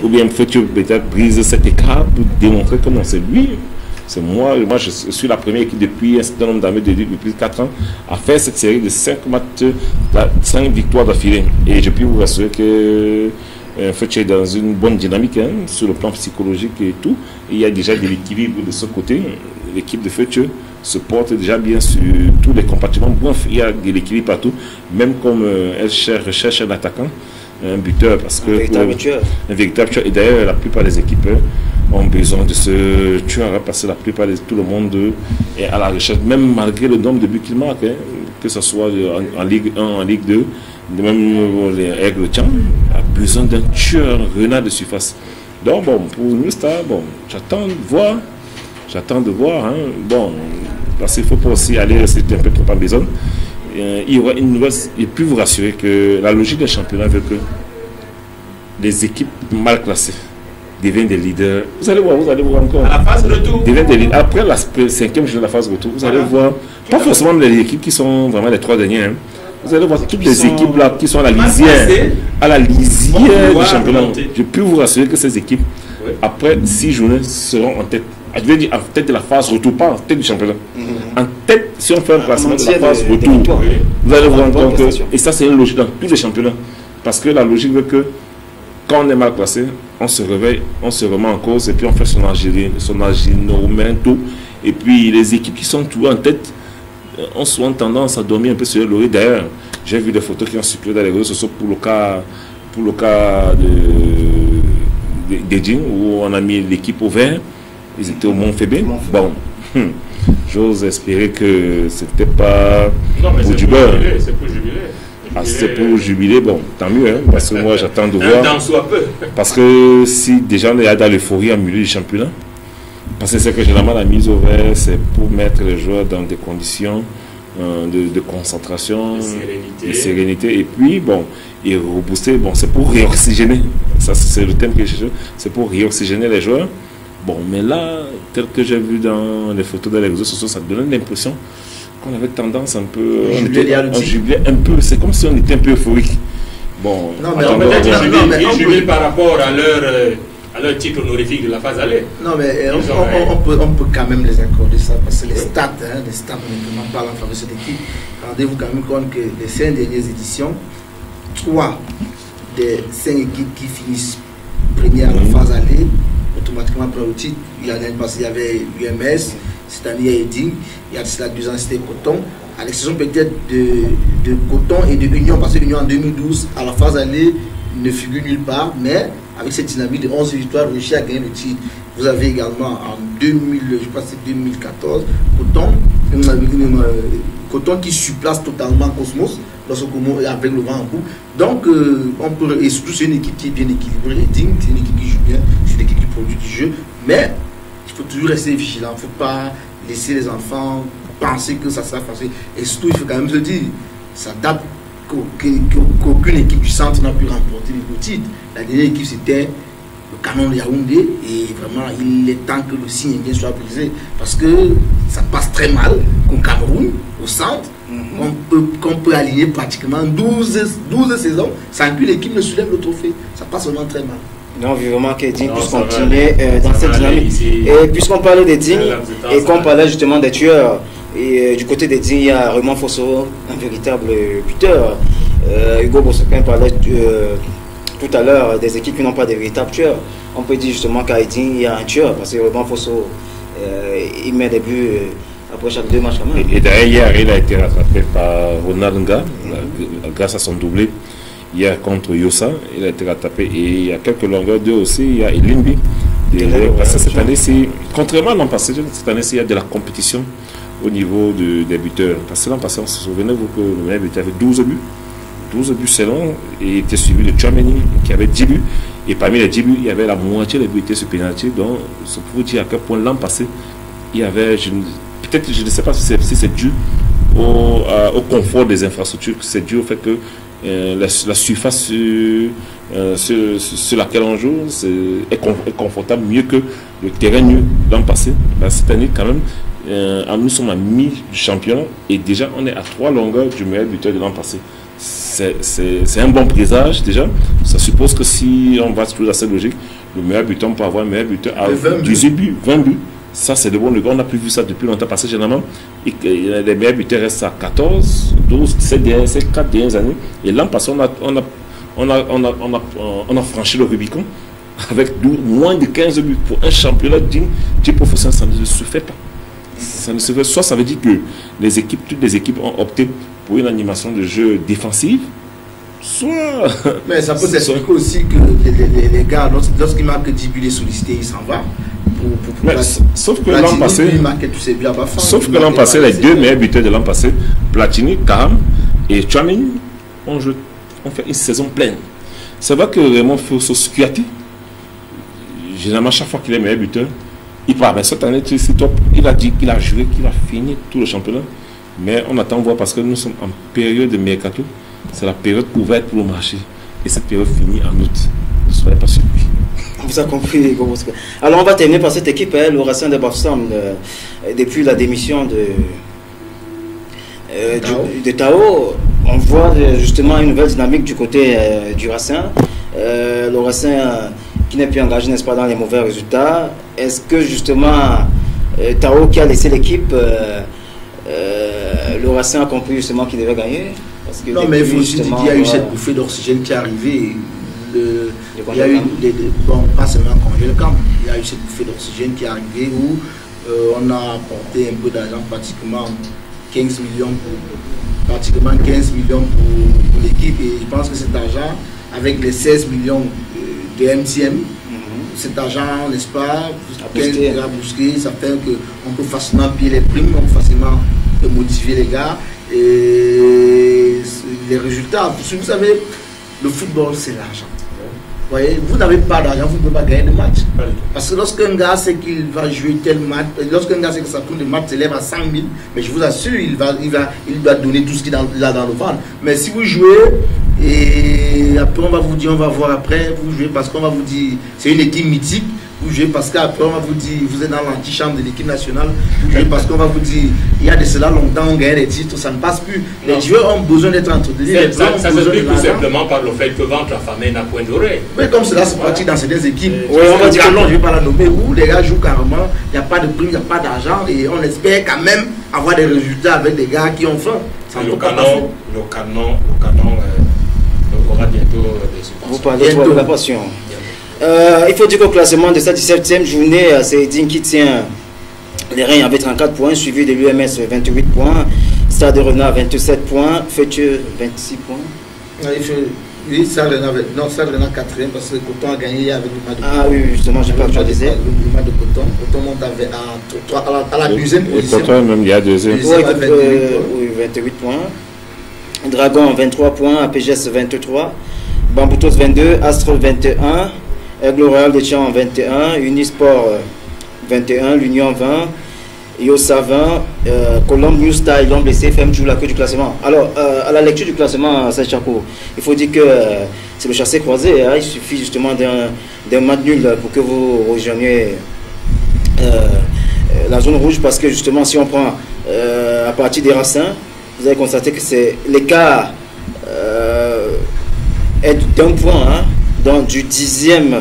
ou bien Fetio peut-être brise cet écart pour démontrer comment c'est lui. C'est moi je suis la première équipe depuis un certain nombre d'années, depuis 4 ans, à faire cette série de 5 matchs, 5 victoires d'affilée. Et je peux vous rassurer que Fetio est dans une bonne dynamique sur le plan psychologique et tout. Et il y a déjà de l'équilibre de ce côté. L'équipe de Fetio se porte déjà bien sur tous les compartiments. Bref, il y a de l'équilibre partout, même comme elle recherche un attaquant, un buteur, parce que un véritable tueur. Et d'ailleurs, la plupart des équipes ont besoin de ce tueur, parce que la plupart de tout le monde est à la recherche, même malgré le nombre de buts qu'il marque, que ce soit en Ligue 1, en Ligue 2, même les Aigles Tcham, a besoin d'un tueur renard de surface. Donc bon, pour nous, bon, j'attends de voir, bon, parce qu'il ne faut pas aussi aller rester un peu trop en besogne. Il y aura une nouvelle, et puis vous rassurer que la logique des championnats veut que les équipes mal classées deviennent des leaders. Vous allez voir encore. À la phase retour. Deviennent des leaders. Après la 5e journée de la phase retour, vous allez voir, pas forcément les équipes qui sont vraiment les 3 dernières. Vous allez voir toutes les équipes là qui sont à la lisière du championnat. Je peux vous rassurer que ces équipes, après 6 journées, seront en tête. Je veux dire en tête de la phase retour, pas en tête du championnat. En tête, si on fait un classement de la phase retour, vous allez voir encore que. Et ça, c'est une logique dans tous les championnats. Parce que la logique veut que quand on est mal classé, on se réveille, on se remet en cause et puis on fait son agilomento. Et puis les équipes qui sont toujours en tête ont souvent tendance à dormir un peu sur le laurier. D'ailleurs, j'ai vu des photos qui ont circulé dans les réseaux sociaux pour le cas de Djing, où on a mis l'équipe au vert. Ils étaient au Mont-Fébé. Bon, j'ose espérer que c'était pas pour du beurre. C'est pour jubiler. Ah, c'est pour jubiler, bon, tant mieux, parce que moi j'attends de voir. Dans soit peu. Parce que si déjà on est dans l'euphorie en milieu du championnat, parce que c'est que généralement la mise au vert, c'est pour mettre les joueurs dans des conditions de concentration, de sérénité, et puis bon, et rebooster, bon, c'est pour réoxygéner. Ça, c'est le thème que je cherche, c'est pour réoxygéner les joueurs. Bon, mais là, tel que j'ai vu dans les photos des réseaux sociaux, ça donne l'impression qu'on avait tendance un peu, on jubilait un peu, c'est comme si on était un peu euphorique. Bon, non, mais peut-être qu'ils jubilent par rapport à leur titre honorifique de la phase aller. Non, mais on peut quand même les accorder ça, parce que les stats honnêtement parlent en faveur de cette équipe. Rendez-vous quand même compte que les 5 dernières éditions, 3 des 5 équipes qui finissent première à la phase aller, automatiquement prennent le titre. Il y en a une parce qu'il y avait UMS, cette année il y a Eding, il y a cela 2 ans c'était Coton, à l'exception peut-être de Coton et de Union, parce que l'Union en 2012 à la phase aller ne figure nulle part, mais avec cette dynamique de 11 victoires réussi à gagner le titre. Vous avez également en 2000, je crois que c'est 2014, Coton qui surplace totalement Cosmos avec le vent en bout. Donc on peut, et surtout c'est une équipe qui est bien équilibrée, c'est une équipe qui joue bien, c'est une équipe qui produit du jeu, mais il faut toujours rester vigilant, il ne faut pas laisser les enfants penser que ça sera facile. Et surtout il faut quand même se dire, ça date qu'aucune équipe du centre n'a pu remporter le titre. La dernière équipe c'était le Canon de Yaoundé, et vraiment il est temps que le signe indien soit brisé, parce que ça passe très mal qu'au Cameroun, au centre, qu'on peut aligner pratiquement 12 saisons sans que l'équipe ne soulève le trophée. Ça passe vraiment très mal. Non, vraiment qu'Eding puisse continuer dans cette dynamique. Et puisqu'on parlait d'Eding et qu'on parlait justement des tueurs, et du côté d'Eding, il y a Raymond Fosso, un véritable buteur. Hugo Bossoquin parlait tout à l'heure des équipes qui n'ont pas de véritables tueurs. On peut dire justement qu'à Eding, il y a un tueur, parce que Raymond Fosso, il met des buts après chaque 2 matchs quand même. Et d'ailleurs, hier, il a été rattrapé par Ronald Nga, grâce à son doublé. Hier contre Yossa, il a été rattrapé, et il y a quelques longueurs d'eux aussi, il y a Elimbi. Parce que cette année, contrairement à l'an passé, cette année, il y a de la compétition au niveau des buteurs. Parce que l'an passé, on se souvenait que le meilleur buteur avait 12 buts. 12 buts selon, et il était suivi de Tchouameni qui avait 10 buts. Et parmi les 10 buts, il y avait la moitié des buts étaient sur pénalty. Donc, c'est pour vous dire à quel point l'an passé, il y avait, peut-être, je ne sais pas si c'est dû au confort des infrastructures, c'est dû au fait que la surface sur laquelle on joue est confortable, mieux que le terrain nu l'an passé. Cette année, quand même, nous sommes à mi du championnat, et déjà on est à 3 longueurs du meilleur buteur de l'an passé. c'est un bon présage déjà. Ça suppose que si on va sur cette logique, le meilleur buteur peut avoir un meilleur buteur à 18 buts, 20 buts. Ça, c'est de bon. On n'a plus vu ça depuis longtemps parce que généralement, les meilleurs buteurs restent à 14, 12, ces 4 dernières années. Et l'an passé, on a franchi le Rubicon avec moins de 15 buts pour un championnat du professionnel. Ça ne se fait pas. Ça ne se fait. Soit ça veut dire que toutes les équipes ont opté pour une animation de jeu défensive, soit... Mais ça peut s'expliquer aussi que les gars, lorsqu'ils marquent 10 buts, les sollicités, ils s'en vont. Sauf que l'an passé, les deux meilleurs buteurs de l'an passé, Platini, Kaham et Chouameni, ont fait une saison pleine. C'est vrai que Raymond Fosso-Kouyaté, généralement, chaque fois qu'il est meilleur buteur, il part. Mais cette année, il a dit qu'il a joué, qu'il a fini tout le championnat. Mais on attend voir parce que nous sommes en période de mercato. C'est la période ouverte pour le marché. Et cette période finit en août. Ne soyez pas surpris. Vous avez compris. Alors on va terminer par cette équipe, le Racing de Boston, depuis la démission de Tao. On voit justement une nouvelle dynamique du côté du Racing. Le Racing qui n'est plus engagé, n'est-ce pas, dans les mauvais résultats. Est-ce que justement Tao qui a laissé l'équipe, le Racing a compris justement qu'il devait gagner? Parce que non, mais il faut aussi dire qu'il y a eu cette bouffée d'oxygène qui est arrivée. Il y a eu, bon, pas seulement congé le camp, il y a eu cette bouffée d'oxygène qui est arrivée où on a apporté un peu d'argent, pratiquement 15 millions pour l'équipe. Et je pense que cet argent, avec les 16 millions de MTM, cet argent, n'est-ce pas, à bousquer, ça fait qu'on peut facilement payer les primes, on peut facilement motiver les gars. Et les résultats, vous savez, le football, c'est l'argent. Vous voyez, vous n'avez pas d'argent, vous ne pouvez pas gagner de match. Parce que lorsqu'un gars sait qu'il va jouer tel match, lorsqu'un gars sait que ça tourne de match s'élève à 100 000, mais je vous assure, il doit donner tout ce qu'il a dans le ventre. Mais si vous jouez, et après on va vous dire, on va voir après, vous jouez parce qu'on va vous dire, c'est une équipe mythique. Vous jouez parce qu'après on va vous dire, vous êtes dans l'antichambre de l'équipe nationale. Vous jouez parce qu'on va vous dire, il y a de cela longtemps, on gagne des titres, ça ne passe plus. Les joueurs ont besoin d'être entretenus. Ça s'explique tout simplement par le fait que ventre affamé n'a point d'oreille. Mais comme cela se pratique dans certaines équipes, on va dire que non, je ne vais pas la nommer, où les gars jouent carrément, il n'y a pas de prix, il n'y a pas d'argent, et on espère quand même avoir des résultats avec des gars qui ont faim. Le canon aura bientôt des subventions. Vous parlez de la passion. Il faut dire qu'au classement de cette 17e journée, c'est Edine qui tient les règnes avec 34 points, suivi de l'UMS 28 points, Stade Renard 27 points, Fêtieux 26 points. Oui, Stade Renard 4e parce que Coton a gagné avec le match de Coton. Ah oui, justement, je n'ai pas actualisé. Le match de Coton. Coton monte à la deuxième position. Et Coton même, il y a deuxième. Oui, 28 points. Dragon 23 points, APGS 23, Bamboutos 22, Astre 21. Aigle Royal de Tchang 21, Unisport 21, l'Union 20, Yosa 20, Colombe New Style, l'homme de CFM joue la queue du classement. Alors, à la lecture du classement, Saint-Chaco, il faut dire que c'est le chassé croisé. Hein, il suffit justement d'un match nul pour que vous rejoigniez la zone rouge, parce que justement, si on prend à partir des Racins, vous allez constater que c'est l'écart est d'un point. Hein, donc du 10e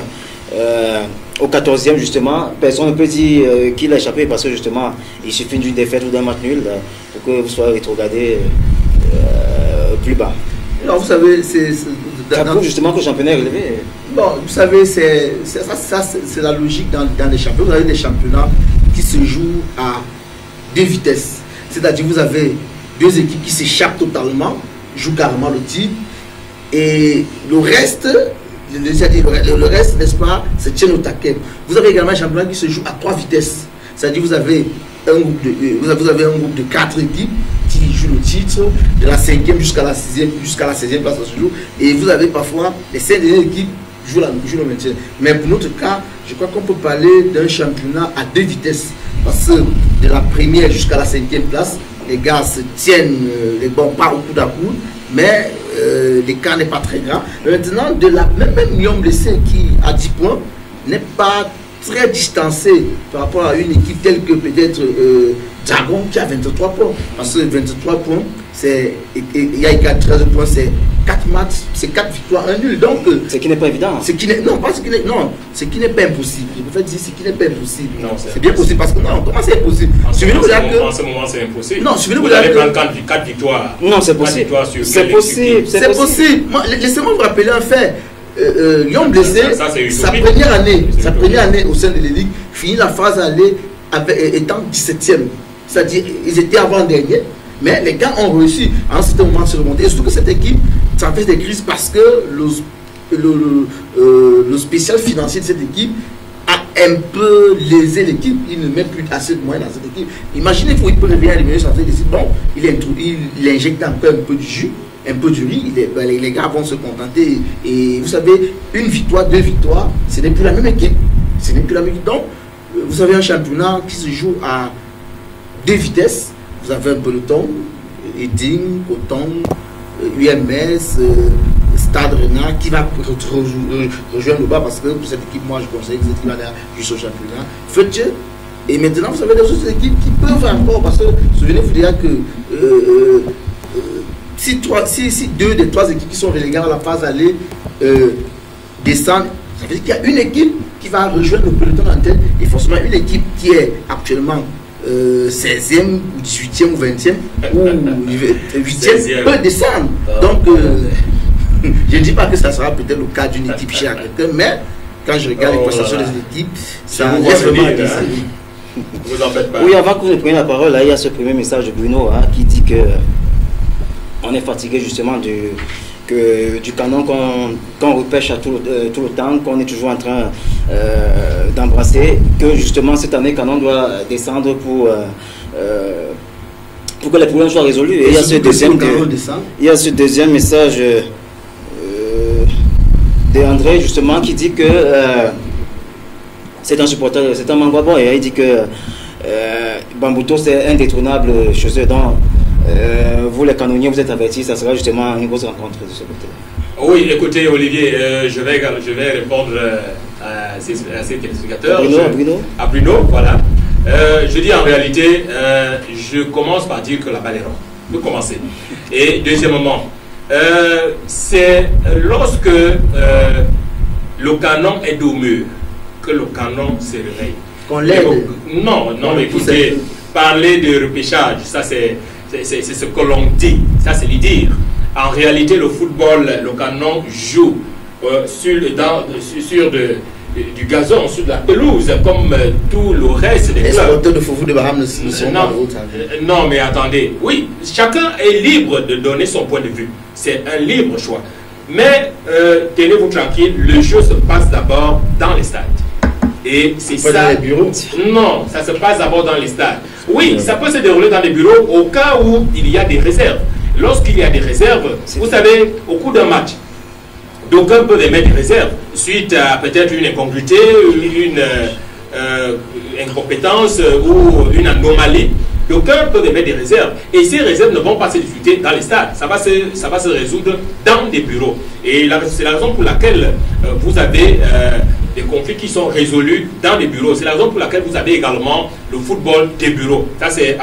au 14e justement, personne ne peut dire qu'il a échappé, parce que justement il suffit d'une défaite ou d'un match nul pour que vous soyez rétrogradé plus bas. Non, vous savez, ça prouve justement que le championnat est relevé. Bon, vous savez, c'est la logique dans les championnats. Vous avez des championnats qui se jouent à deux vitesses. C'est-à-dire vous avez deux équipes qui s'échappent totalement, jouent carrément le titre, et le reste, n'est-ce pas, c'est tient au taquet. Vous avez également un championnat qui se joue à trois vitesses. C'est-à-dire vous avez un groupe de 4 équipes qui jouent le titre, de la 5e jusqu'à la 16e place de ce jour. Et vous avez parfois les 5 dernières équipes qui jouent le maintien. Mais pour notre cas, je crois qu'on peut parler d'un championnat à deux vitesses. Parce que de la première jusqu'à la 5e place, les gars se tiennent les bons pas au coude à coude, mais l'écart n'est pas très grand. Maintenant, de la même Lyon blessé qui a 10 points n'est pas très distancé par rapport à une équipe telle que peut-être Dragon qui a 23 points. Parce que 23 points, il y a 13 points, c'est 4 matchs, c'est 4 victoires, 1 nul. Donc, ce qui n'est pas évident. Ce qui n'est pas impossible. Je préfère dire ce qui n'est pas impossible. Non, c'est bien possible parce que non, comment c'est impossible? En ce moment, c'est impossible. Non, vous allez prendre 4 victoires. Non, c'est possible. C'est possible. C'est possible. Laissez-moi vous rappeler un fait. Lyon blessé, sa première année au sein de l'élite, finit la phase aller étant 17e. C'est-à-dire, ils étaient avant-derniers, mais les gars ont réussi à un certain moment de se remonter. Et surtout que cette équipe traverse des crises parce que le spécial financier de cette équipe a un peu lésé l'équipe. Il ne met plus assez de moyens dans cette équipe. Imaginez qu'il peut revenir à l'émission centrale et dire bon, il injecte encore un peu du jus, un peu du riz, les gars vont se contenter. Et vous savez, une victoire, 2 victoires, ce n'est plus la même équipe. Ce n'est plus la même équipe. Donc, vous avez un championnat qui se joue à 2 vitesses. Vous avez un peloton, Eding, Coton, UMS, Stade Rennais qui va rejoindre le bas parce que pour cette équipe, moi je conseille que cette équipe va juste au championnat. Faites. Et maintenant, vous avez des autres équipes qui peuvent encore, parce que souvenez-vous déjà que si 2 des 3 équipes qui sont reléguées à la phase aller descendent, ça veut dire qu'il y a une équipe qui va rejoindre le peloton en tête et forcément une équipe qui est actuellement 16e ou 18e ou 20e ou 8e peut descendre. Donc, je ne dis pas que ça sera peut-être le cas d'une équipe chère à quelqu'un, mais quand je regarde les prestations des équipes, ça laisse vraiment à désirer. Vous en faites pas. Oui, avant que vous ne preniez la parole, là, il y a ce premier message de Bruno qui dit que on est fatigué justement du canon qu'on repêche à tout le temps, qu'on est toujours en train d'embrasser, que justement cette année canon doit descendre pour que les problèmes soient résolus. Et il y a ce deuxième message de André justement qui dit que c'est un supporter, c'est un Mangwabo, et il dit que Bambuto c'est indétrônable chez eux. Donc vous les canonniers, vous êtes avertis, ça sera justement une grosse rencontre de ce côté. Oui, écoutez Olivier, je vais répondre à ces téléspectateurs. À Bruno, voilà. Je dis en réalité, je commence par dire que la balle est ronde. Je peux commencer. Et deuxièmement, c'est lorsque le canon est au mur que le canon se réveille. Qu'on l'aide. Non, mais écoutez, parler de repêchage, ça c'est ce que l'on dit, ça c'est le dire. En réalité, le football, le canon joue sur du gazon, sur de la pelouse, comme tout le reste des clubs. Les de Foufou de Baham ne sont pas route. Non, mais attendez, oui, chacun est libre de donner son point de vue. C'est un libre choix. Mais tenez-vous tranquille, le jeu se passe d'abord dans les stades. Et c'est ça. Dans les bureaux? Non, ça se passe d'abord dans les stades. Oui, ça peut se dérouler dans les bureaux au cas où il y a des réserves. Lorsqu'il y a des réserves, vous savez, au cours d'un match, d'aucuns peuvent émettre des réserves suite à peut-être une incongruité, une incompétence ou une anomalie. D'aucuns peuvent émettre des réserves. Et ces réserves ne vont pas se discuter dans les stades. Ça va se résoudre dans des bureaux. Et c'est la raison pour laquelle vous avez des conflits qui sont résolus dans les bureaux. C'est la raison pour laquelle vous avez également le football des bureaux. Ça, c'est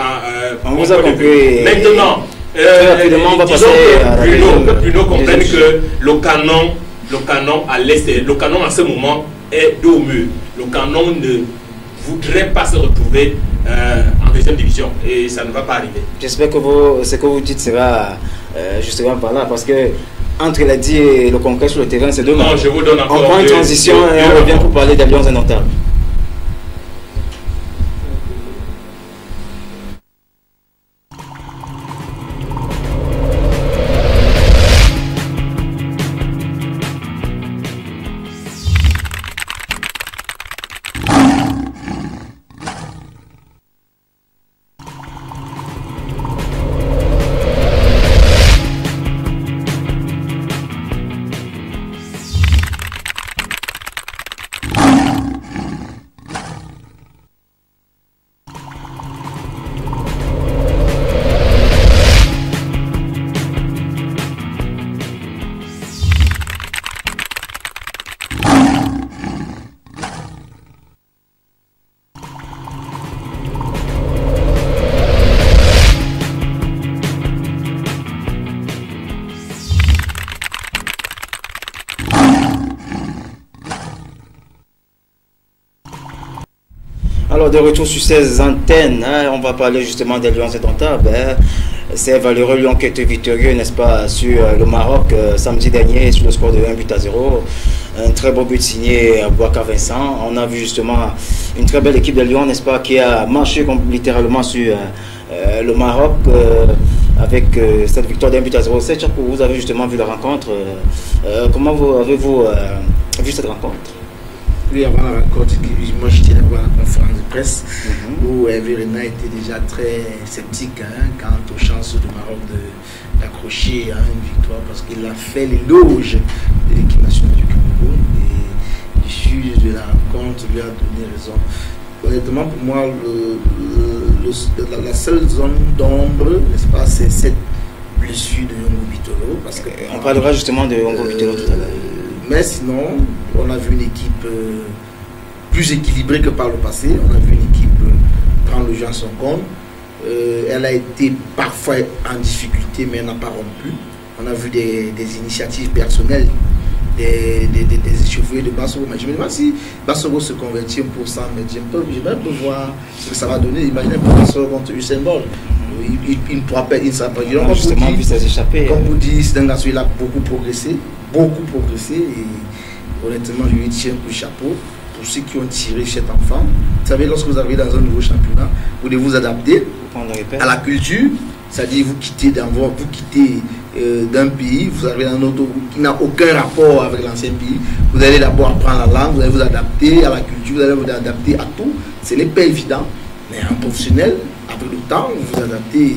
on vous a compris. Maintenant, on va passer que Bruno comprenne que le canon à l'est, le canon à ce moment est dos au mur. Le canon ne voudrait pas se retrouver en deuxième division et ça ne va pas arriver. J'espère que ce que vous dites sera justement par là, parce que entre la dit et le concret sur le terrain, c'est deux. Non, je vous donne encore. On prend une transition et on revient pour parler d'Alliance Indomptable. Alors, de retour sur ces antennes, hein, on va parler justement des Lions indomptables. Hein. Ces valeureux Lions qui étaient victorieux, n'est-ce pas, sur le Maroc samedi dernier sur le score de 1-0. Un très beau but signé à Boubacar Vincent. On a vu justement une très belle équipe de Lions, n'est-ce pas, qui a marché littéralement sur le Maroc avec cette victoire d'1-0. C'est que vous avez justement vu la rencontre. Comment avez-vous vu cette rencontre? Oui, avant la rencontre, moi j'étais là à la conférence de presse où Hervé Renard était déjà très sceptique quant aux chances du Maroc d'accrocher une victoire parce qu'il a fait l'éloge de l'équipe nationale du Cameroun et l'issue de la rencontre lui a donné raison. Honnêtement, pour moi, la seule zone d'ombre, n'est-ce pas, c'est cette blessure de Yongo Bitolo. Parce que, on parlera justement de Yongo Bitolo tout à l'heure. Mais sinon, on a vu une équipe plus équilibrée que par le passé. On a vu une équipe prendre le jeu en son compte. Elle a été parfois en difficulté, mais elle n'a pas rompu. On a vu des initiatives personnelles, des échevelés de Bassoro. Mais je me demande si Bassoro se convertit 1%, mais j'aimerais un peu voir ce que ça va donner. Imaginez un peu Bassoro contre Usain Bolt. Il ne pourra pas, il ne sera pas. Comme vous dites, c'est un garçon, il a beaucoup progressé. Et honnêtement je lui tiens un coup de chapeau pour ceux qui ont tiré cet enfant. Vous savez, lorsque vous arrivez dans un nouveau championnat, vous devez vous adapter à la culture, c'est-à-dire vous quittez d'un pays, vous arrivez dans un autre qui n'a aucun rapport avec l'ancien pays, vous allez d'abord apprendre la langue, vous allez vous adapter à la culture, vous allez vous adapter à tout. Ce n'est pas évident, mais un professionnel, avec le temps, vous vous adaptez.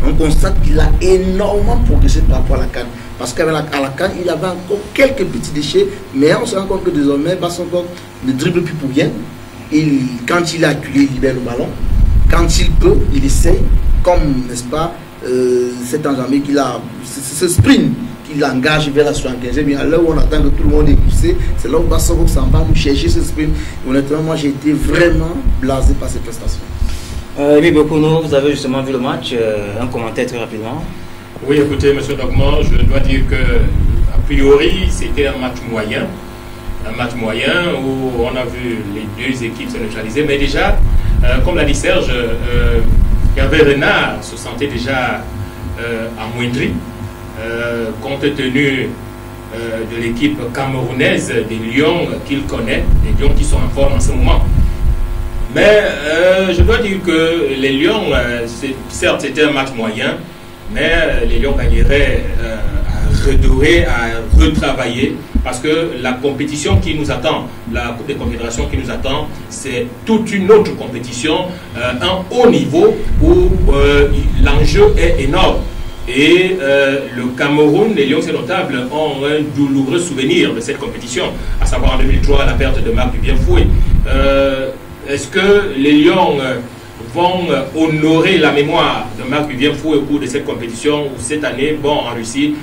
On constate qu'il a énormément progressé par rapport à la CAN. Parce qu'à la CAN, il avait encore quelques petits déchets, mais on se rend compte que désormais, Bassongo ne dribble plus pour rien. Quand il est acculé, il libère le ballon. Quand il peut, il essaye, comme, n'est-ce pas, cet enjambé qu'il a, ce sprint qu'il engage vers la 75e, mais à l'heure où on attend que tout le monde est poussé, c'est là où Bassongo s'en va nous chercher ce sprint. Et honnêtement, moi j'ai été vraiment blasé par cette prestation. Émile Bokono, vous avez justement vu le match, un commentaire très rapidement. Oui, écoutez, M. Dogman, je dois dire que, a priori, c'était un match moyen. Un match moyen où on a vu les deux équipes se neutraliser. Mais déjà, comme l'a dit Serge, Hervé Renard se sentait déjà amoindri, compte tenu de l'équipe camerounaise, des Lions qu'il connaît, des Lions qui sont en forme en ce moment. Mais je dois dire que les Lions, certes c'était un match moyen, mais les Lions gagneraient à redorer, à retravailler, parce que la compétition qui nous attend, la Coupe des Confédérations qui nous attend, c'est toute une autre compétition, un haut niveau où l'enjeu est énorme. Et le Cameroun, les Lions indomptables ont un douloureux souvenir de cette compétition, à savoir en 2003 la perte de Marc Dubienfoué. Est-ce que les Lions vont honorer la mémoire de Marc Dubienfoué au cours de cette compétition ou cette année? Bon, en Russie,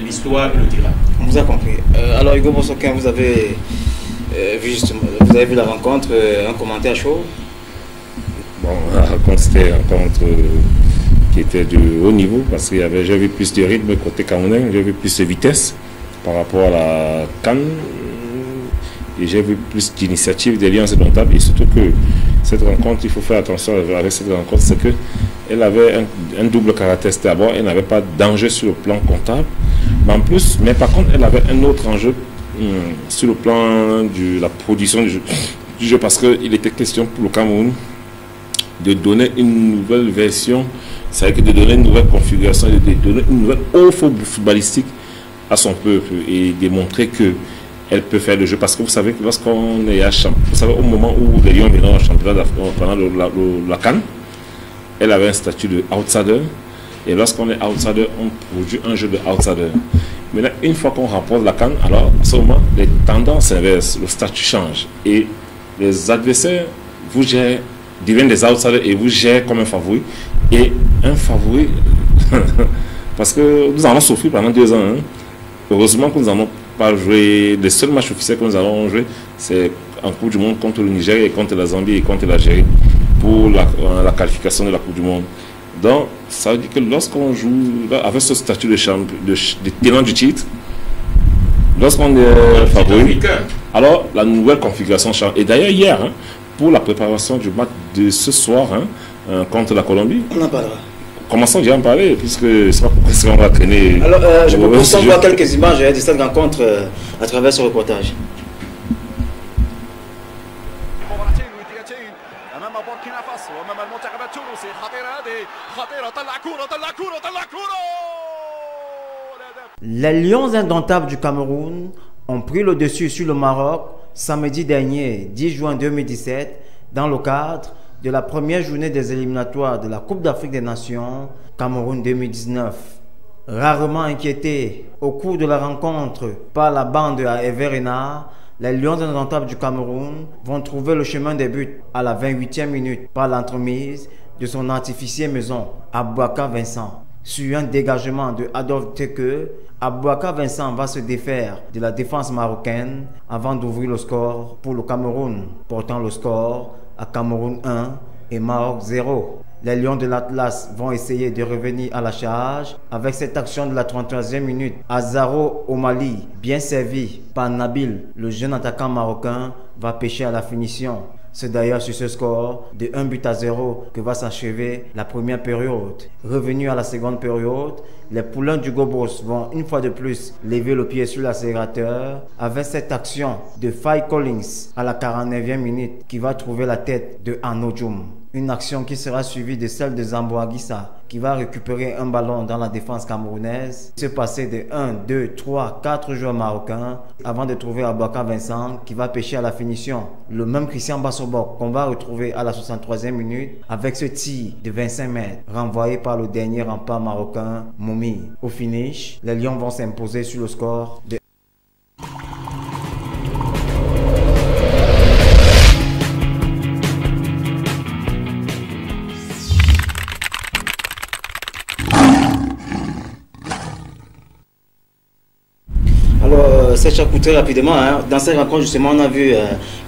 l'histoire nous le dira. On vous a compris. Alors Hugo Bossoquin, vous avez vu la rencontre, un commentaire chaud? Bon, la rencontre, c'était une rencontre qui était de haut niveau parce que j'ai vu plus de rythme côté camerounais, j'ai vu plus de vitesse par rapport à la CAN. Et j'ai vu plus d'initiatives des Lions indomptables. Et surtout que cette rencontre, il faut faire attention avec cette rencontre, c'est qu'elle avait un double caractère. D'abord, elle n'avait pas d'enjeu sur le plan comptable. Mais par contre, elle avait un autre enjeu sur le plan de la production du jeu parce qu'il était question pour le Cameroun de donner une nouvelle version, c'est-à-dire de donner une nouvelle configuration, de donner une nouvelle offre footballistique à son peuple et démontrer que elle peut faire le jeu parce que vous savez que lorsqu'on est au moment où les Lions viennent au championnat pendant la CAN, elle avait un statut de outsider et lorsqu'on est outsider, on produit un jeu de outsider. Maintenant, une fois qu'on remporte la CAN, alors à ce moment, les tendances s'inversent, le statut change et les adversaires vous gèrent, deviennent des outsiders et vous gèrent comme un favori et un favori parce que nous en avons souffert pendant 2 ans. Heureusement que nous n'avons pas joué. Les seuls matchs officiels que nous allons jouer, c'est en Coupe du Monde contre le Niger et contre la Zambie et contre l'Algérie pour la qualification de la Coupe du Monde. Donc, ça veut dire que lorsqu'on joue avec ce statut de tenant du titre, lorsqu'on est favori, alors la nouvelle configuration change. Et d'ailleurs, hier, pour la préparation du match de ce soir contre la Colombie. On en parlera. Commençons déjà à en parler, puisque c'est pas pourquoi on va traîner. Alors, je propose qu'on voit quelques images de cette rencontre à travers ce reportage. Les Lions indomptables du Cameroun ont pris le dessus sur le Maroc samedi dernier, 10 juin 2017, dans le cadre de la première journée des éliminatoires de la Coupe d'Afrique des Nations Cameroun 2019. Rarement inquiétés au cours de la rencontre par la bande à Everina, les Lions indomptables du Cameroun vont trouver le chemin des buts à la 28e minute par l'entremise de son artificier maison, Abouaka Vincent. Sur un dégagement de Adolphe Teke, Abouaka Vincent va se défaire de la défense marocaine avant d'ouvrir le score pour le Cameroun, portant le score à Cameroun 1 et Maroc 0. Les Lions de l'Atlas vont essayer de revenir à la charge avec cette action de la 33e minute. Azaro Omali, bien servi par Nabil, le jeune attaquant marocain, va pêcher à la finition. C'est d'ailleurs sur ce score de 1-0 que va s'achever la première période. Revenu à la seconde période, les poulains du Gobos vont une fois de plus lever le pied sur l'accélérateur avec cette action de Faye Collins à la 49e minute qui va trouver la tête de Arnaud Djoum. Une action qui sera suivie de celle de Zambo Aguissa qui va récupérer un ballon dans la défense camerounaise, se passer de 1, 2, 3, 4 joueurs marocains avant de trouver Abouaka Vincent qui va pêcher à la finition. Le même Christian Bassobok qu'on va retrouver à la 63e minute avec ce tir de 25 mètres renvoyé par le dernier rempart marocain Moumi. Au finish, les Lions vont s'imposer sur le score de C'est très rapidement. Dans cette rencontre, justement, on a vu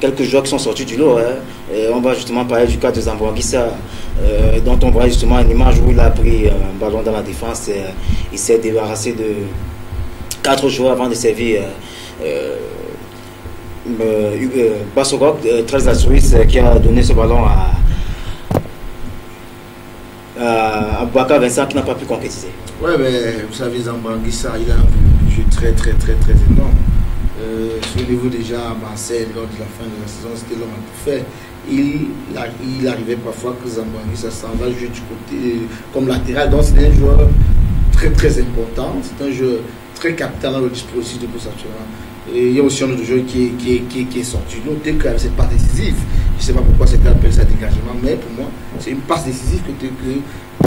quelques joueurs qui sont sortis du lot. On va justement parler du cas de Zambo Aguissa, dont on voit justement une image où il a pris un ballon dans la défense. Il s'est débarrassé de 4 joueurs avant de servir Bassogok, très altruiste, qui a donné ce ballon à Abouaka Vincent qui n'a pas pu concrétiser. Ouais, mais vous savez, Zambo Aguissa, il a un jeu très énorme. Sur le niveau déjà à Marseille, lors de la fin de la saison, c'était l'homme à tout faire. Il arrivait parfois que Zambo Aguissa s'en va jouer du côté comme latéral. Donc c'est un joueur très important. C'est un joueur très capital dans le dispositif de Boussachura. Et il y a aussi un autre joueur qui est sorti. Notez que c'est pas décisif. Je ne sais pas pourquoi c'était appelé ça dégagement, mais pour moi, c'est une passe décisive que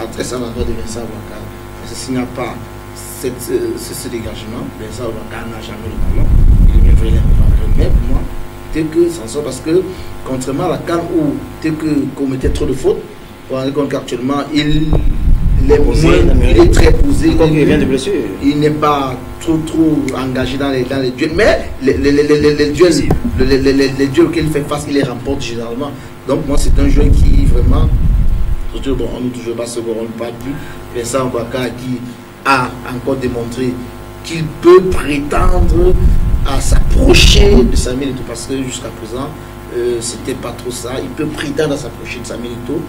adresse à l'endroit de Vincent Ouaka. Parce que s'il n'y a pas ce dégagement, Vincent Ouaka n'a jamais le ballon. Il est bien vrai, mais pour moi, Teke s'en sort parce que, contrairement à la CAN où Teke commettait trop de fautes, on se rend compte qu'actuellement, il est très posé. Il vient de blessure. Il n'est pas trop engagé dans les duels, mais les duels qu'il fait face, il les remporte généralement. Donc moi c'est un joueur qui vraiment, surtout bon, on ne toujours pas ce qu'on ne parle plus, Vincent Ouaka qui a encore démontré qu'il peut prétendre à s'approcher de Samuel Eto'o, parce que jusqu'à présent c'était pas trop ça. Il peut prétendre à s'approcher de Samuel Eto'o.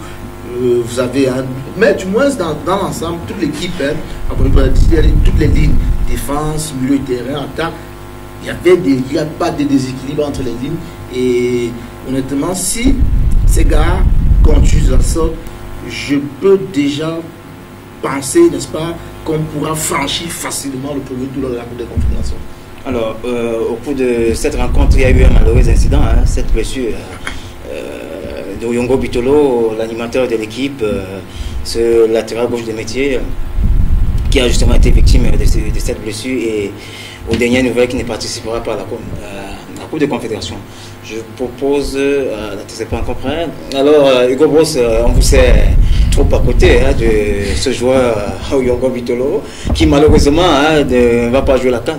Vous avez mais du moins dans l'ensemble, toute l'équipe, toutes les lignes, défense, milieu de terrain, attaque, il n'y a pas de déséquilibre entre les lignes. Et honnêtement, si ces gars continuent de la sorte, je peux déjà penser, n'est-ce pas, qu'on pourra franchir facilement le premier tour de la Coupe des Confédérations. Alors, au cours de cette rencontre, il y a eu un malheureux incident, cette blessure de Oyongo Bitolo, l'animateur de l'équipe, ce latéral gauche de métier, qui a justement été victime de cette blessure et aux dernières nouvelles qui ne participera pas à la Coupe de Confédération. Je propose, c'est pas encore prêt. Alors, Hugo Bros, on vous sait trop à côté de ce joueur Oyongo Bitolo, qui malheureusement ne va pas jouer la CAN.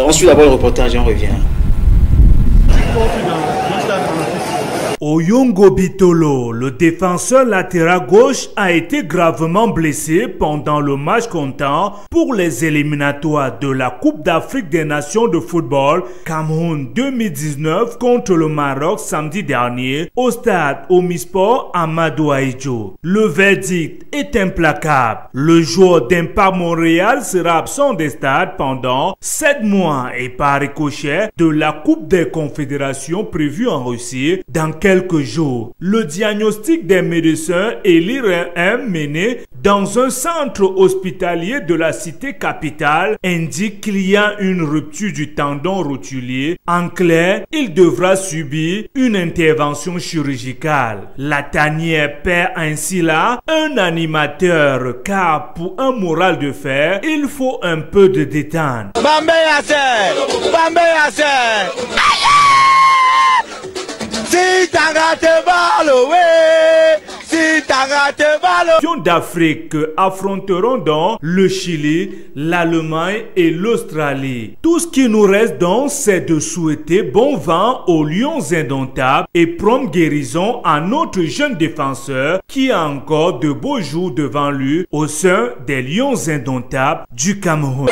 On suit d'abord le reportage et on revient. Au Oyongo Bitolo, le défenseur latéral gauche, a été gravement blessé pendant le match comptant pour les éliminatoires de la Coupe d'Afrique des Nations de football Cameroun 2019 contre le Maroc samedi dernier au stade Omisport Amadou Ahidjo. Le verdict est implacable. Le joueur d'Impact Montréal sera absent des stades pendant 7 mois et par ricochet de la Coupe des Confédérations prévue en Russie dans quelques jours. Le diagnostic des médecins et l'IRM mené dans un centre hospitalier de la cité capitale indique qu'il y a une rupture du tendon rotulier. En clair, il devra subir une intervention chirurgicale. La tanière perd ainsi là un animateur car pour un moral de fer, il faut un peu de détente. Les d'Afrique affronteront donc le Chili, l'Allemagne et l'Australie. Tout ce qui nous reste donc, c'est de souhaiter bon vent aux Lions indomptables et prompte guérison à notre jeune défenseur qui a encore de beaux jours devant lui au sein des Lions indomptables du Cameroun.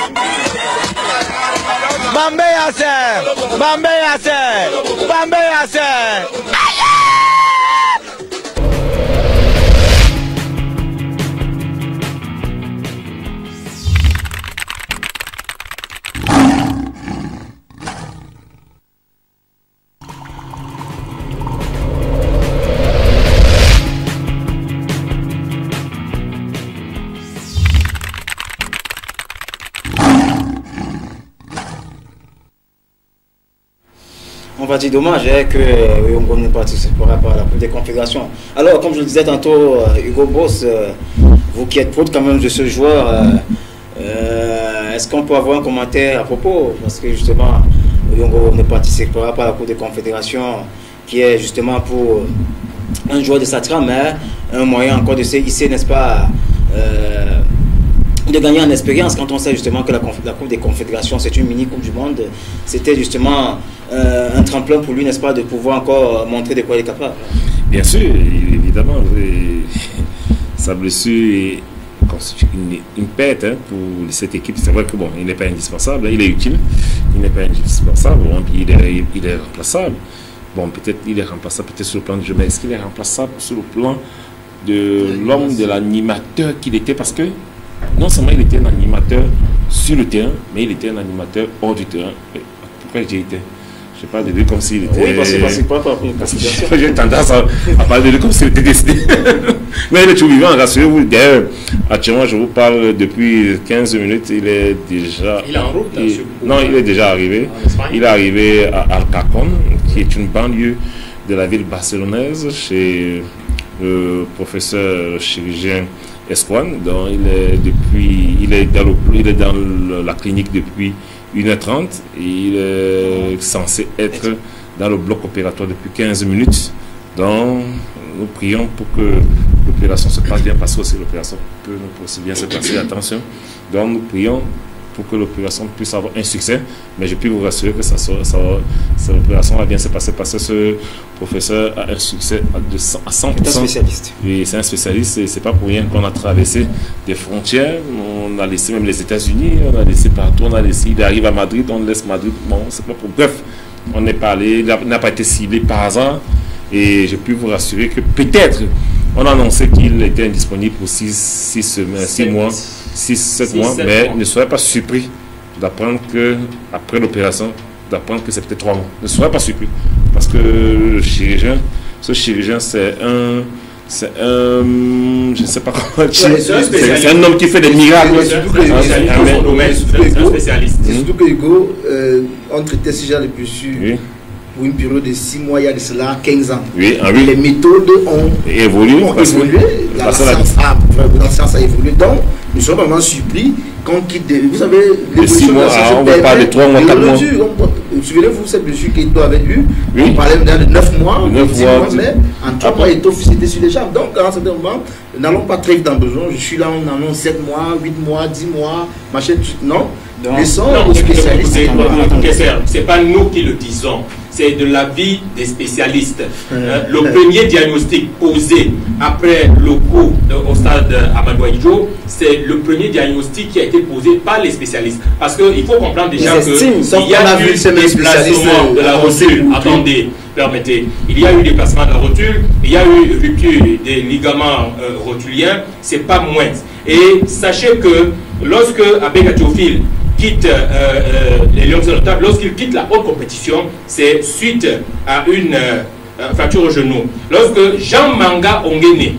On va dire dommage que Oyongo ne participera pas à la Coupe des Confédérations. Alors, comme je le disais tantôt, Hugo Boss, vous qui êtes proche quand même de ce joueur, est-ce qu'on peut avoir un commentaire à propos? Parce que justement, Oyongo ne participera pas à la Coupe des Confédérations, qui est justement pour un joueur de sa trame, mais un moyen encore de se hisser, n'est-ce pas, de gagner en expérience quand on sait justement que la Coupe des Confédérations c'est une mini Coupe du Monde. C'était justement un tremplin pour lui, n'est-ce pas, de pouvoir encore montrer de quoi il est capable. Bien sûr, évidemment, sa blessure constitue une perte pour cette équipe. C'est vrai que bon, il n'est pas indispensable, il est utile, il n'est pas indispensable, il est remplaçable. Bon, peut-être il est remplaçable peut-être sur le plan du jeu, mais est-ce qu'il est remplaçable sur le plan de l'homme, de l'animateur qu'il était? Parce que non seulement il était un animateur sur le terrain, mais il était un animateur hors du terrain. Pourquoi j'ai été? Je ne sais pas de lui comme s'il était... Oui, parce que j'ai tendance à parler de lui comme s'il était décédé. Mais il est toujours vivant, rassurez-vous. D'ailleurs, actuellement, je vous parle depuis 15 minutes. Il est déjà... Il est en route, non, il est déjà arrivé. Il est arrivé à Alcacon, qui est une banlieue de la ville barcelonaise, chez le professeur chirurgien Esquane. Donc, il est dans la clinique depuis 1h30 et il est censé être dans le bloc opératoire depuis 15 minutes. Donc, nous prions pour que l'opération se passe bien, parce que si l'opération peut aussi bien se passer, attention. Donc, nous prions pour que l'opération puisse avoir un succès, mais je peux vous rassurer que cette opération va bien se passer, parce que ce professeur a un succès à 100%. C'est un spécialiste. Oui, c'est un spécialiste, et c'est pas pour rien qu'on a traversé des frontières. On a laissé même les États-Unis, on a laissé partout, il arrive à Madrid, on laisse Madrid. Bon, c'est pas pour... Bref, on n'est pas allé, il n'a pas été ciblé par hasard, et je peux vous rassurer que peut-être on a annoncé qu'il était indisponible pour 6 mois. 6-7 mois, mais ne soyez pas surpris d'apprendre que, après l'opération, c'est peut-être 3 mois. Ne soyez pas surpris, parce que ce chirurgien, c'est un, je ne sais pas comment dire, c'est un homme qui fait des miracles. C'est un spécialiste. Surtout que Hugo, on traitait ce genre de blessures pour une période de 6 mois, il y a de cela 15 ans. Oui. Les méthodes ont évolué. La science a évolué. Donc, nous sommes vraiment surpris qu'on quitte. Vous savez, les 6 mois, on va parler de 3 mois, 4 mois. Souvenez-vous, cette blessure qu'Eto avait eue, on parlait de 9 mois, 10 mois, mais en 3 mois, Eto c'était sur les jambes. Donc, à un certain moment, n'allons pas très vite dans le besoin. Je suis là, on annonce 7 mois, 8 mois, 10 mois, machin, non. Laissons aux spécialistes. C'est pas nous qui le disons. C'est de l'avis des spécialistes. Le premier diagnostic posé après le coup au stade Amadou Ahidjo, c'est le premier diagnostic qui a été posé par les spécialistes. Parce qu'il faut comprendre déjà qu'il y a eu des déplacements de la rotule. Attendez, permettez. Il y a eu déplacement de la rotule, il y a eu rupture des ligaments rotuliens, c'est pas moins. Et sachez que lorsque Abega Théophile quitte les Lions de Notables, lorsqu'il quitte la haute compétition, c'est suite à une fracture au genou. Lorsque Jean Manga Ongene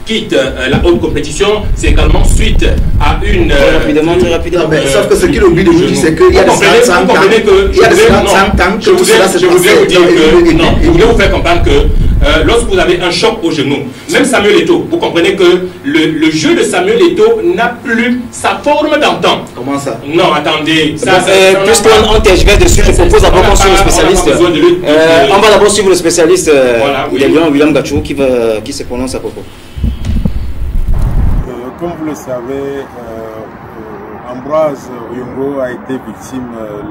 quitte la haute compétition, c'est également suite à une... très rapidement. Sauf que ce qu'il oublie de vous dire, c'est qu'il y a des 35 ans. Je voulais vous faire comprendre que lorsque vous avez un choc au genou, même Samuel Eto'o, vous comprenez que le jeu de Samuel Eto'o n'a plus sa forme d'antan. Comment ça? Non, attendez. Puisqu'on tergiverse dessus, je propose d'abord qu'on suive le spécialiste. On va d'abord suivre le spécialiste William Gachou qui se prononce à propos. Comme vous le savez, Ambroise Oyongo a été victime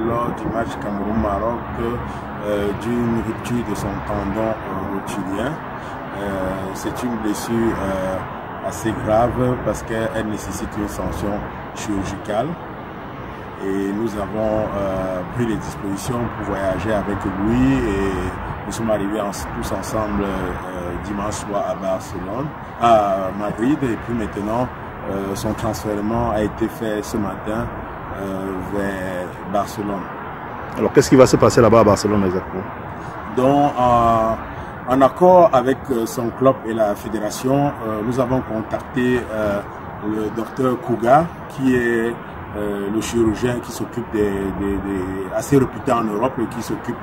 lors du match Cameroun-Maroc d'une rupture de son tendon rotulien. C'est une blessure assez grave parce qu'elle nécessite une sanction chirurgicale. Et nous avons pris les dispositions pour voyager avec lui et nous sommes arrivés tous ensemble dimanche soir à Barcelone, à Madrid, et puis maintenant son transfèrement a été fait ce matin vers Barcelone. Alors qu'est-ce qui va se passer là-bas à Barcelone exactement? Donc en accord avec son club et la fédération, nous avons contacté le docteur Kouga qui est le chirurgien qui s'occupe assez réputé en Europe et qui s'occupe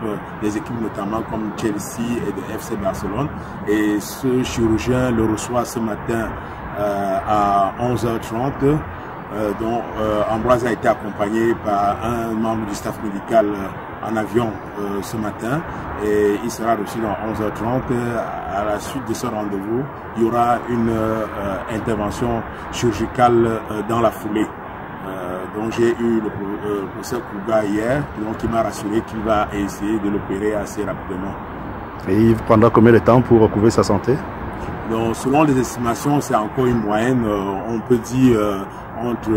des équipes notamment comme Chelsea et de FC Barcelone. Et ce chirurgien le reçoit ce matin à 11h30. Donc Ambroise a été accompagné par un membre du staff médical en avion ce matin et il sera reçu dans 11h30. À la suite de ce rendez-vous, il y aura une intervention chirurgicale dans la foulée. Donc j'ai eu le professeur Kouga hier, donc il m'a rassuré qu'il va essayer de l'opérer assez rapidement. Et il prendra combien de temps pour recouvrer sa santé? Donc selon les estimations, c'est encore une moyenne, on peut dire entre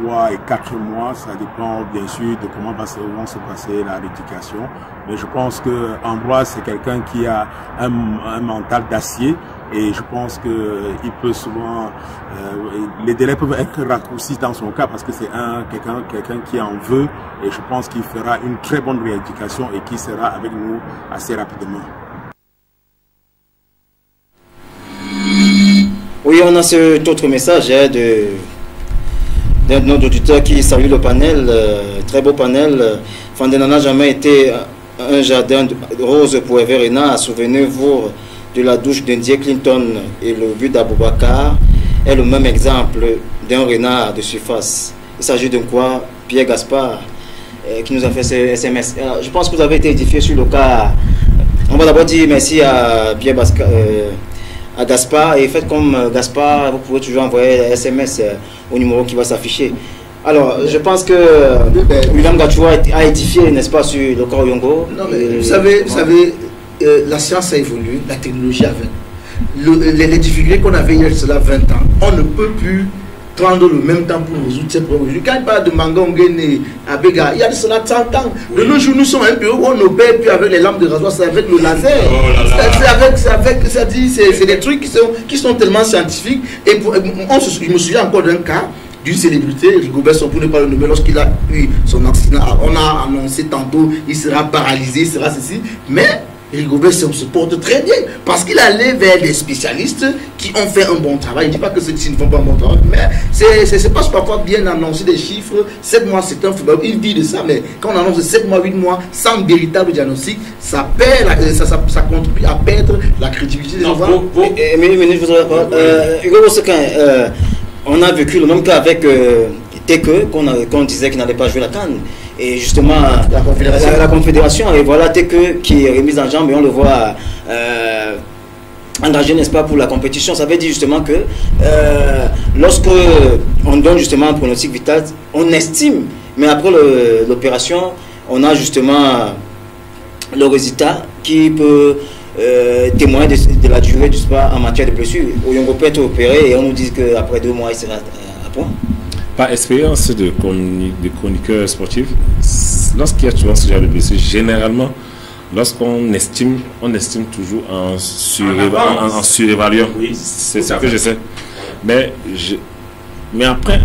3 et 4 mois, ça dépend bien sûr de comment va se passer la rééducation. Mais je pense que Ambroise c'est quelqu'un qui a un mental d'acier. Et je pense qu'il peut souvent, les délais peuvent être raccourcis dans son cas parce que c'est quelqu'un qui en veut et je pense qu'il fera une très bonne rééducation et qui sera avec nous assez rapidement. Oui, on a cet autre message d'un autre auditeur qui salue le panel, très beau panel. Fandena n'a jamais été un jardin de rose pour Everina, souvenez-vous de la douche d'Indie Clinton et le but d'Aboubacar est le même exemple d'un renard de surface. Il s'agit de quoi? Pierre Gaspard qui nous a fait ce SMS. Alors, je pense que vous avez été édifié sur le cas. On va d'abord dire merci à Pierre à Gaspard et faites comme Gaspard, vous pouvez toujours envoyer SMS au numéro qui va s'afficher. Alors, je pense que William Gachou a édifié, n'est-ce pas, sur le corps Oyongo. Non, mais vous savez, la science a évolué, la technologie a évolué. Les difficultés qu'on avait il y a cela 20 ans, on ne peut plus prendre le même temps pour résoudre ces problèmes. Quand il parle de Manga Ongene à Bega, il y a de cela 30 ans. De nos jours, nous sommes un peu où on opère plus avec les lampes de rasoir, c'est avec le laser. C'est des trucs qui sont tellement scientifiques. Et je me souviens encore d'un cas d'une célébrité, Rigobert Song, pour ne pas le nommer, lorsqu'il a eu son accident. On a annoncé tantôt, il sera paralysé, il sera ceci. Mais Rigobert Song se porte très bien parce qu'il allait vers des spécialistes qui ont fait un bon travail. Je ne dis pas que ceux-ci ne font pas un bon travail, mais c'est pas parfois bien annoncer des chiffres. 7 mois, c'est un football, il dit de ça, mais quand on annonce 7 mois, 8 mois, sans véritable diagnostic, ça contribue à perdre la crédibilité des enfants. On a vécu le même cas avec Teke, qu'on disait qu'il n'allait pas jouer la CAN. Et justement, la Confédération, et voilà Teke qui est remise en jambe et on le voit engagé, n'est-ce pas, pour la compétition. Ça veut dire justement que lorsque on donne justement un pronostic vital, on estime, mais après l'opération, on a justement le résultat qui peut témoigner de la durée du sport en matière de blessure. Oyongo peut être opéré et on nous dit qu'après 2 mois, il sera à point. Par expérience de chroniqueur sportif, lorsqu'il y a toujours ce genre de blessure, généralement, lorsqu'on estime, toujours en surévaluant. Oui, c'est ce que je sais. Mais après,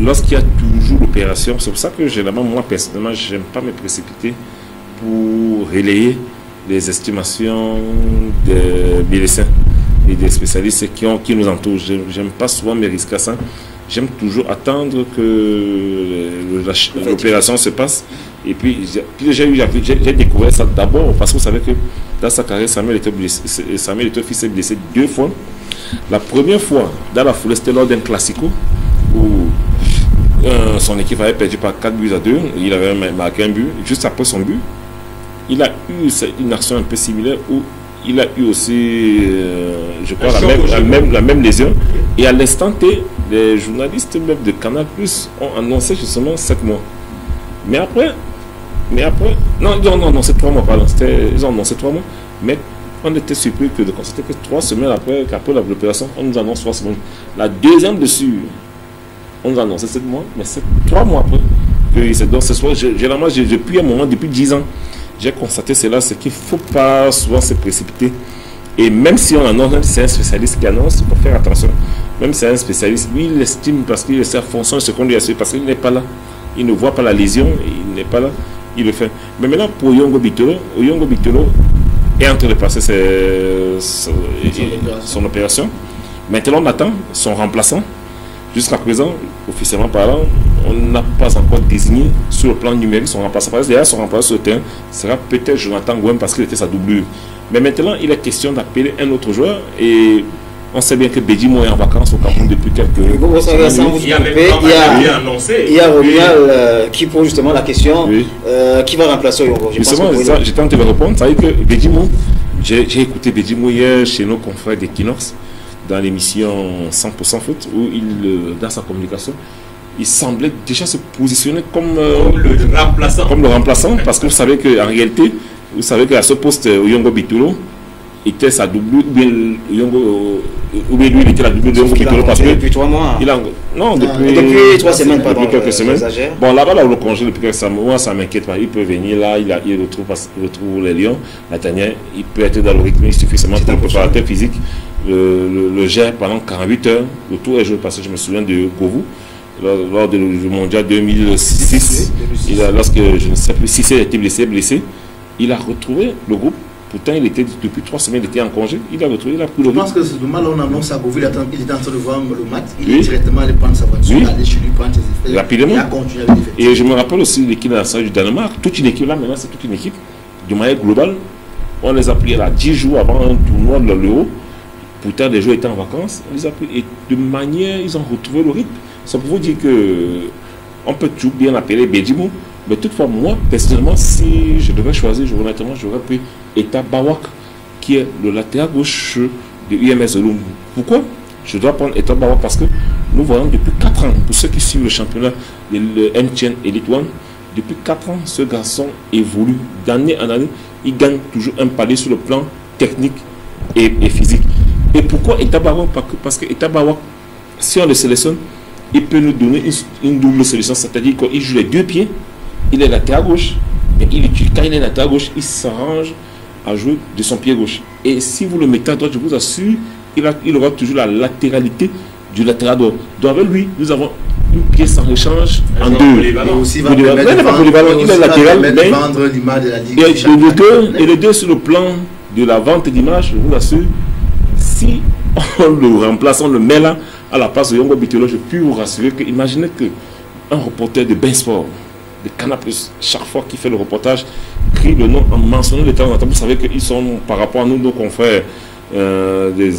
lorsqu'il y a toujours l'opération, c'est pour ça que généralement, moi personnellement, je n'aime pas me précipiter pour relayer les estimations des médecins et des spécialistes qui nous entourent. Je n'aime pas souvent me risquer à ça. J'aime toujours attendre que l'opération se passe. Et puis j'ai découvert ça d'abord parce que vous savez que dans sa carrière, Samuel Eto'o s'est blessé 2 fois. La première fois, dans la foulée, c'était lors d'un classico où son équipe avait perdu par 4-2. Il avait marqué un but. Juste après son but, il a eu une action un peu similaire où il a eu aussi, je crois, la même lésion. Et à l'instant T, les journalistes même de Canal Plus ont annoncé justement 7 mois. Mais après, non, c'est 3 mois, pardon. Ils ont annoncé 3 mois. Mais on était surpris de constater que 3 semaines après l'opération, on nous annonce 3 semaines. La deuxième dessus, on nous a annoncé 7 mois, mais c'est 3 mois après. Donc ce soir, généralement, depuis un moment, depuis 10 ans, j'ai constaté cela, c'est qu'il ne faut pas souvent se précipiter. Et même si on annonce, même si c'est un spécialiste qui annonce, il faut faire attention. Même si c'est un spécialiste, lui, il estime parce qu'il sait à fonction ce qu'on lui a su, parce qu'il n'est pas là. Il ne voit pas la lésion, il n'est pas là, il le fait. Mais maintenant, pour Oyongo Bitolo est en train de passer son opération. Maintenant, on attend son remplaçant. Jusqu'à présent, officiellement parlant, on n'a pas encore désigné sur le plan numérique son remplaçant. D'ailleurs, son remplaçant sur le terrain sera peut-être Jonathan Gouem parce qu'il était sa doublure. Mais maintenant, il est question d'appeler un autre joueur et on sait bien que Bedimo est en vacances au Cameroun depuis quelques jours. Il y a Romuald qui pose justement la question qui va remplacer Oyongo. Justement, j'étais en train de répondre. Ça veut dire que Bedimo, j'ai écouté Bedimo hier chez nos confrères d'Equinox dans l'émission 100% foot où dans sa communication, il semblait déjà se positionner comme le remplaçant parce que vous savez qu'en réalité, vous savez qu'à ce poste, Oyongo Bitolo était sa doublure, ou bien lui il était la doublure de Oyongo Bitolo parce que depuis 3 mois. Depuis 3 semaines, depuis quelques semaines. Bon, là-bas, le congé depuis quelques semaines, moi ça m'inquiète pas. Il peut venir là, il retrouve les Lions. Maintenant, il peut être dans le rythme suffisamment pour le préparateur physique. Le gère pendant 48 heures. Le tour est joué parce que je me souviens de Govou lors du mondial 2006. Lorsque je ne sais plus si c'est été blessé, il a retrouvé le groupe. Pourtant, il était depuis 3 semaines, il était en congé. Il a retrouvé, il a pris le groupe. Je pense que c'est normal, on annonce à Govou, il était en train de voir le match. Il est directement allé prendre sa voiture, aller chez lui, prendre ses effets. Rapidement. Il a continué avec les effets. Et je me rappelle aussi l'équipe nationale du Danemark. Toute une équipe là, maintenant, c'est toute une équipe. De manière globale, on les a pris là 10 jours avant un tournoi de l'Euro. Pourtant, les joueurs étaient en vacances, on les a pris et de manière, ils ont retrouvé le rythme. Ça pour vous dire que on peut toujours bien appeler Bedimo, mais toutefois, moi, personnellement, si je devais choisir, honnêtement, j'aurais pris Eta Bawak, qui est le latéral gauche de UMS Olum. Pourquoi je dois prendre Eta Bawak? Parce que nous voyons depuis 4 ans, pour ceux qui suivent le championnat de MTN Elite One, depuis 4 ans, ce garçon évolue d'année en année. Il gagne toujours un palier sur le plan technique et physique. Et pourquoi Eta Bawak? Parce que Eta Bawak, si on le sélectionne, il peut nous donner une double solution, c'est-à-dire qu'il joue les 2 pieds, il est latéral gauche, mais quand il est latéral gauche, il s'arrange à jouer de son pied gauche. Et si vous le mettez à droite, je vous assure, il aura toujours la latéralité du latéral droit. Donc avec lui, nous avons une pièce en échange en 2. Il est latéral, et les deux sur le plan de la vente d'image, je vous assure, si on le remplace, on le met là à la place de Oyongo Bitolo, je peux vous rassurer que imaginez qu'un reporter de Bensport, de Canal+, chaque fois qu'il fait le reportage, crie le nom en mentionnant de temps en temps. Vous savez qu'ils sont, par rapport à nous, nos confrères des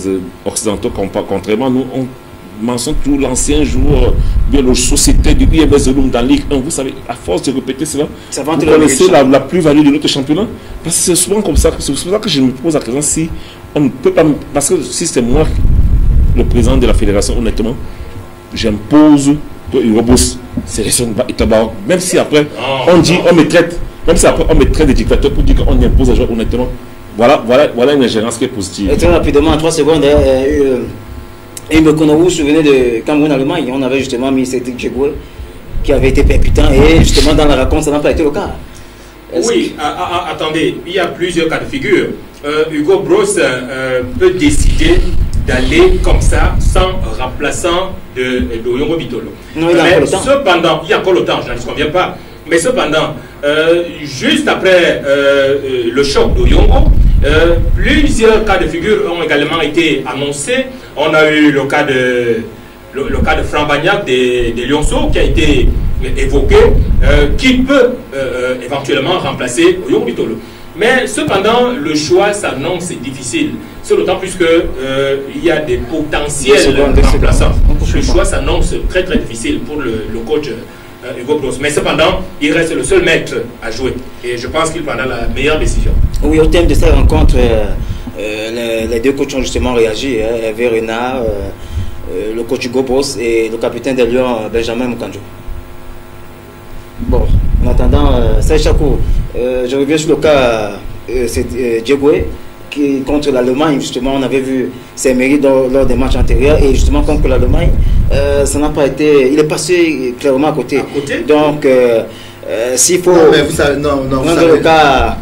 occidentaux, contrairement, nous, on mentionne tout l'ancien joueur, bien le société du UMS Zoloum dans Ligue 1. Vous savez, à force de répéter cela, vous connaissez la plus-value de notre championnat. Parce que c'est souvent comme ça, c'est pour ça que je me pose la question si on ne peut pas. Parce que si c'est moi, le président de la fédération, honnêtement, j'impose que Urobos sélectionne Itabao. Même si après, on dit, on me traite, même si après, on me traite de dictateur pour dire qu'on impose à jouer honnêtement. Voilà une ingérence qui est positive. Et très rapidement, en 3 secondes, et me connais, vous vous souvenez de Cameroun-Allemagne, on avait justement mis Cédric Djegoué qui avait été percutant et justement dans la raconte, ça n'a pas été le cas. Oui, attendez, il y a plusieurs cas de figure. Hugo Bros peut décider d'aller comme ça sans remplaçant de Oyongo Bitolo. Non, il a encore le temps. Cependant, il y a encore le temps, je ne conviens pas. Mais cependant, juste après le choc d'Oyongo, plusieurs cas de figure ont également été annoncés. On a eu le cas de Franck Bagnac des Lionceaux qui a été évoqué, qui peut éventuellement remplacer Oyongo Bitolo. Mais cependant, le choix s'annonce difficile. C'est d'autant plus qu'il y a des potentiels remplaçants. Le choix s'annonce très très difficile pour le coach Hugo Bros. Mais cependant, il reste le seul maître à jouer. Et je pense qu'il prendra la meilleure décision. Oui, au thème de cette rencontre, les deux coachs ont justement réagi. Hervé Renard, le coach Hugo Bros et le capitaine des Lions, Benjamin Mukanjo. Bon, en attendant, Serge Chakou, je reviens sur le cas Djegoué qui contre l'Allemagne. Justement, on avait vu ses mérites lors des matchs antérieurs et justement contre l'Allemagne, ça n'a pas été. Il est passé clairement à côté. Donc, s'il faut. Non, mais vous savez, non, vous savez, le cas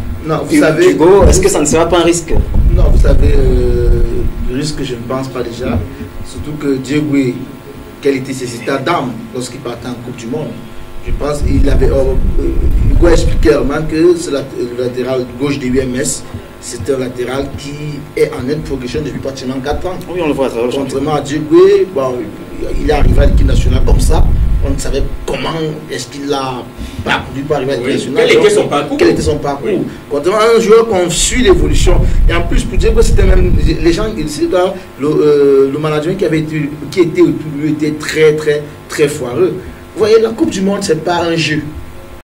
Hugo, est-ce que ça ne sera pas un risque? Non, vous savez, le risque, je ne pense pas déjà. Surtout que Djegoué, quel était ses états d'âme lorsqu'il partait en Coupe du Monde. Je pense qu'il avait. Hugo expliquait clairement que le latéral gauche de l'UMS, c'est un latéral qui est en nette progression depuis pratiquement 4 ans. Oui, on le voit à travers le contrairement à Djegoué, bon, il est arrivé à l'équipe nationale comme ça. On ne savait comment est-ce qu'il a parcouru pour arriver à l'équipe nationale. Quel était son parcours? Quel était son parcours? Oui. Contrairement à un joueur qu'on suit l'évolution. Et en plus, pour Djegoué, c'était même. Les gens, le management qui était autour de lui était très, très, très foireux. Vous voyez, la Coupe du Monde, ce n'est pas un jeu.